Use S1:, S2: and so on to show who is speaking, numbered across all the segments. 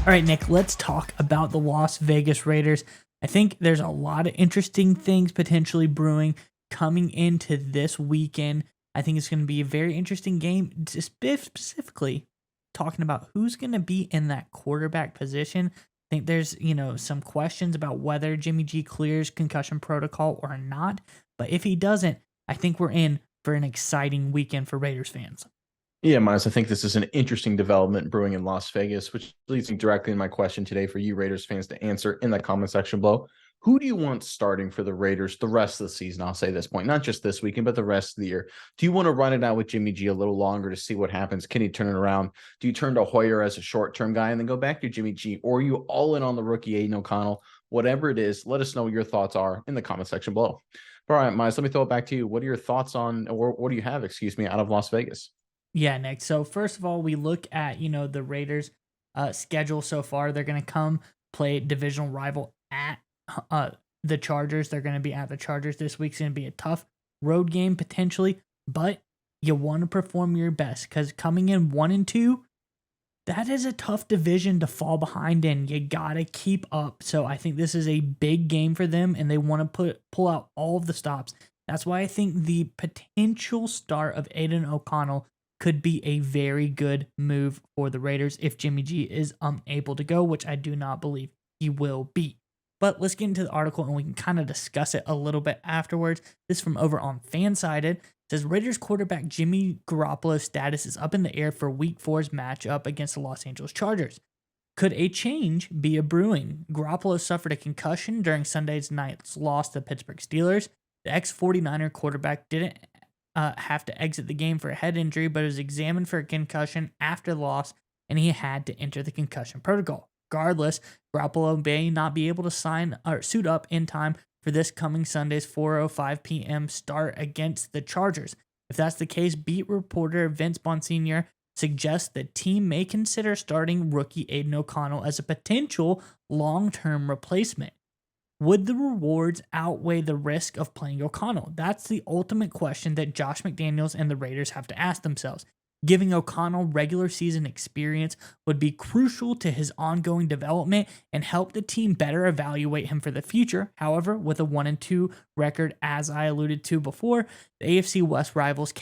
S1: All right, Nick, let's talk about the Las Vegas Raiders. I think there's a lot of interesting things potentially brewing coming into this weekend. I think it's going to be a very interesting game, specifically talking about who's going to be in that quarterback position. I think there's, some questions about whether Jimmy G clears concussion protocol or not. But if he doesn't, I think we're in for an exciting weekend for Raiders fans.
S2: Yeah, Miles, I think this is an interesting development brewing in Las Vegas, which leads me directly in my question today for you Raiders fans to answer in the comment section below. Who do you want starting for the Raiders the rest of the season? I'll say this point, not just this weekend, but the rest of the year. Do you want to run it out with Jimmy G a little longer to see what happens? Can he turn it around? Do you turn to Hoyer as a short-term guy and then go back to Jimmy G? Or are you all in on the rookie Aiden O'Connell? Whatever it is, let us know what your thoughts are in the comment section below. All right, Miles, let me throw it back to you. What are your thoughts on, or what do you have, out of Las Vegas?
S1: Yeah, Nick. So first of all, we look at the Raiders' schedule so far. They're going to come play divisional rival at uh, the Chargers. They're going to be at the Chargers this week. It's going to be a tough road game potentially, but you want to perform your best because coming in 1-2, that is a tough division to fall behind in. You gotta keep up. So I think this is a big game for them, and they want to pull out all of the stops. That's why I think the potential start of Aiden O'Connell could be a very good move for the Raiders if Jimmy G is unable to go, which I do not believe he will be. But let's get into the article and we can kind of discuss it a little bit afterwards. This is from over on Fansided. It says Raiders quarterback Jimmy Garoppolo's status is up in the air for Week 4's matchup against the Los Angeles Chargers. Could a change be a brewing? Garoppolo suffered a concussion during Sunday's night's loss to the Pittsburgh Steelers. The ex-49er quarterback didn't have to exit the game for a head injury, but was examined for a concussion after the loss, and he had to enter the concussion protocol. Regardless, Garoppolo may not be able to suit up in time for this coming Sunday's 4:05 p.m. start against the Chargers. If that's the case, beat reporter Vince Bonsignor suggests the team may consider starting rookie Aiden O'Connell as a potential long-term replacement. Would the rewards outweigh the risk of playing O'Connell? That's the ultimate question that Josh McDaniels and the Raiders have to ask themselves. Giving O'Connell regular season experience would be crucial to his ongoing development and help the team better evaluate him for the future. However, with a 1-2 record, as I alluded to before, the AFC West rivals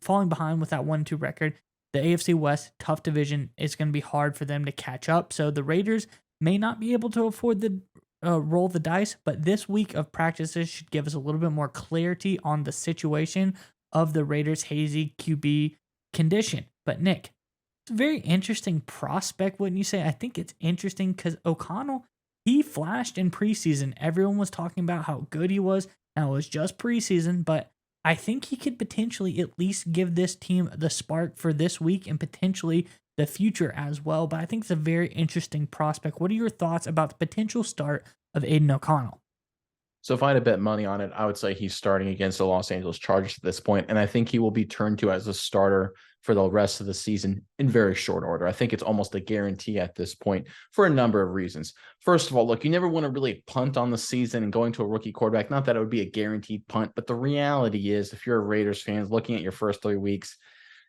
S1: falling behind with that 1-2 record. The AFC West tough division is going to be hard for them to catch up. So the Raiders may not be able to afford the roll the dice, but this week of practices should give us a little bit more clarity on the situation of the Raiders' hazy QB condition. But Nick, it's a very interesting prospect, wouldn't you say? I think it's interesting because O'Connell, he flashed in preseason. Everyone was talking about how good he was. Now it was just preseason, but I think he could potentially at least give this team the spark for this week and potentially the future as well. But I think it's a very interesting prospect. What are your thoughts about the potential start of Aiden O'Connell?
S2: So if I had to bet money on it, I would say he's starting against the Los Angeles Chargers at this point, and I think he will be turned to as a starter for the rest of the season in very short order. I think it's almost a guarantee at this point for a number of reasons. First of all, look, you never want to really punt on the season and going to a rookie quarterback. Not that it would be a guaranteed punt, but the reality is if you're a Raiders fan looking at your first 3 weeks,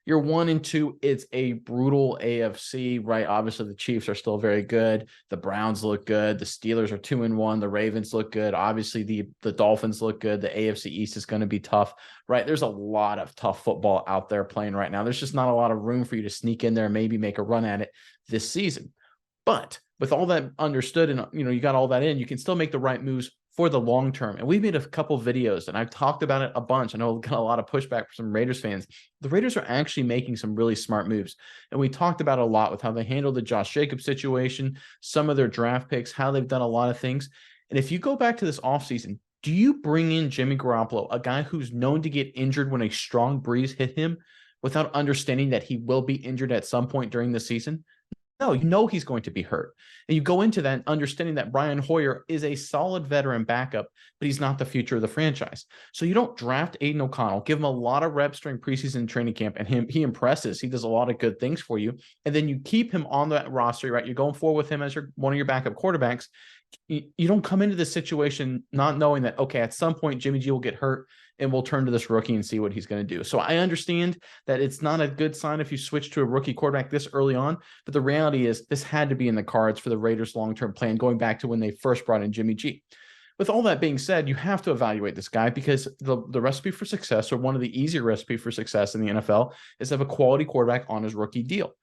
S2: you're 1-2. It's a brutal AFC, right? Obviously, the Chiefs are still very good. The Browns look good. The Steelers are 2-1. The Ravens look good. Obviously, the Dolphins look good. The AFC East is going to be tough, right? There's a lot of tough football out there playing right now. There's just not a lot of room for you to sneak in there and maybe make a run at it this season. But with all that understood and you got all that in, you can still make the right moves for the long term. And we've made a couple videos and I've talked about it a bunch. I know we've got a lot of pushback from some Raiders fans. The Raiders are actually making some really smart moves. And we talked about it a lot with how they handled the Josh Jacobs situation, some of their draft picks, how they've done a lot of things. And if you go back to this offseason, do you bring in Jimmy Garoppolo, a guy who's known to get injured when a strong breeze hit him, without understanding that he will be injured at some point during the season? No, you know he's going to be hurt. And you go into that understanding that Brian Hoyer is a solid veteran backup, but he's not the future of the franchise. So you don't draft Aiden O'Connell, give him a lot of reps during preseason training camp, and he impresses. He does a lot of good things for you. And then you keep him on that roster, right? You're going forward with him as one of your backup quarterbacks. You don't come into this situation not knowing that, okay, at some point Jimmy G will get hurt and we'll turn to this rookie and see what he's going to do. So I understand that it's not a good sign if you switch to a rookie quarterback this early on, but the reality is this had to be in the cards for the Raiders' long-term plan going back to when they first brought in Jimmy G. With all that being said, you have to evaluate this guy because the recipe for success, or one of the easier recipe for success in the NFL, is to have a quality quarterback on his rookie deal.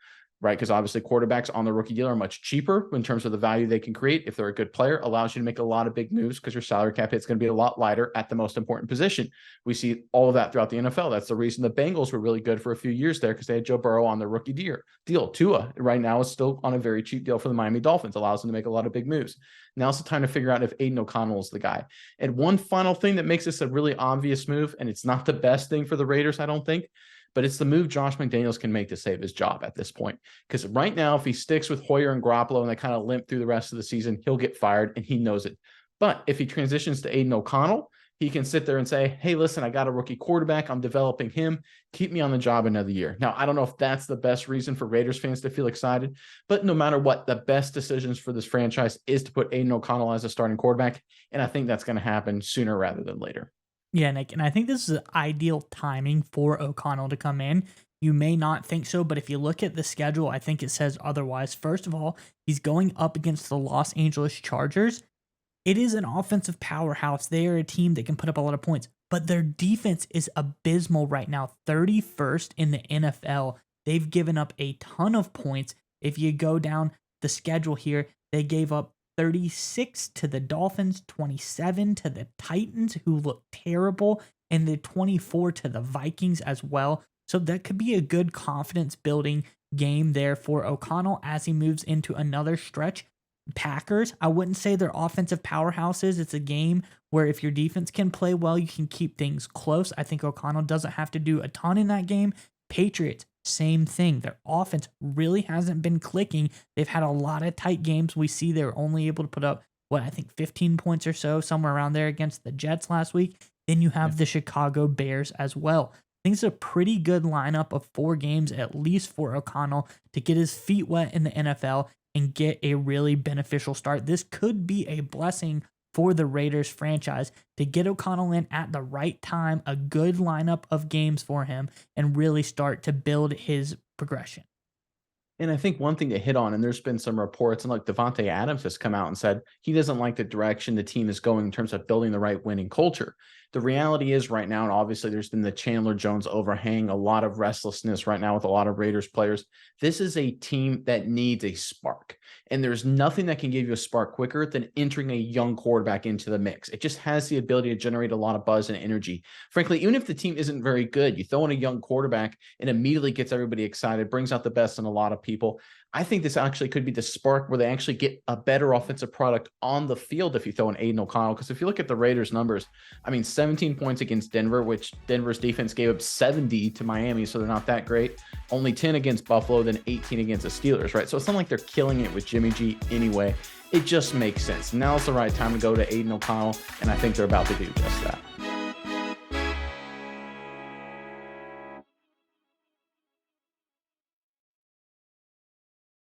S2: Right? Because obviously quarterbacks on the rookie deal are much cheaper in terms of the value they can create. If they're a good player, allows you to make a lot of big moves because your salary cap hit is going to be a lot lighter at the most important position. We see all of that throughout the NFL. That's the reason the Bengals were really good for a few years there, because they had Joe Burrow on their rookie deal. Tua right now is still on a very cheap deal for the Miami Dolphins, allows them to make a lot of big moves. Now's the time to figure out if Aiden O'Connell is the guy. And one final thing that makes this a really obvious move, and it's not the best thing for the Raiders, I don't think, but it's the move Josh McDaniels can make to save his job at this point. Because right now, if he sticks with Hoyer and Garoppolo and they kind of limp through the rest of the season, he'll get fired, and he knows it. But if he transitions to Aiden O'Connell, he can sit there and say, hey, listen, I got a rookie quarterback. I'm developing him. Keep me on the job another year. Now, I don't know if that's the best reason for Raiders fans to feel excited, but no matter what, the best decisions for this franchise is to put Aiden O'Connell as a starting quarterback. And I think that's going to happen sooner rather than later.
S1: Yeah, Nick, and I think this is ideal timing for O'Connell to come in. You may not think so, but if you look at the schedule, I think it says otherwise. First of all, he's going up against the Los Angeles Chargers. It is an offensive powerhouse. They are a team that can put up a lot of points, but their defense is abysmal right now, 31st in the NFL. They've given up a ton of points. If you go down the schedule here, they gave up 36 to the Dolphins, 27 to the Titans, who look terrible, and the 24 to the Vikings as well. So that could be a good confidence building game there for O'Connell as he moves into another stretch. Packers, I wouldn't say they're offensive powerhouses. It's a game where if your defense can play well, you can keep things close. I think O'Connell doesn't have to do a ton in that game. Patriots, same thing. Their offense really hasn't been clicking. They've had a lot of tight games. We see they're only able to put up, I think 15 points or so, somewhere around there against the Jets last week. Then you have the Chicago Bears as well. I think it's a pretty good lineup of 4 games, at least for O'Connell, to get his feet wet in the NFL and get a really beneficial start. This could be a blessing for the Raiders franchise to get O'Connell in at the right time, a good lineup of games for him, and really start to build his progression.
S2: And I think one thing to hit on, and there's been some reports, and like Devontae Adams has come out and said he doesn't like the direction the team is going in terms of building the right winning culture. The reality is right now, and obviously there's been the Chandler Jones overhang, a lot of restlessness right now with a lot of Raiders players. This is a team that needs a spark. And there's nothing that can give you a spark quicker than entering a young quarterback into the mix. It just has the ability to generate a lot of buzz and energy. Frankly, even if the team isn't very good, you throw in a young quarterback and immediately gets everybody excited, brings out the best in a lot of people. I think this actually could be the spark where they actually get a better offensive product on the field if you throw in Aiden O'Connell. Because if you look at the Raiders' numbers, 17 points against Denver, which Denver's defense gave up 70 to Miami, so they're not that great. Only 10 against Buffalo, then 18 against the Steelers, right? So it's not like they're killing it with Jimmy G anyway. It just makes sense. Now's the right time to go to Aiden O'Connell, and I think they're about to do just that.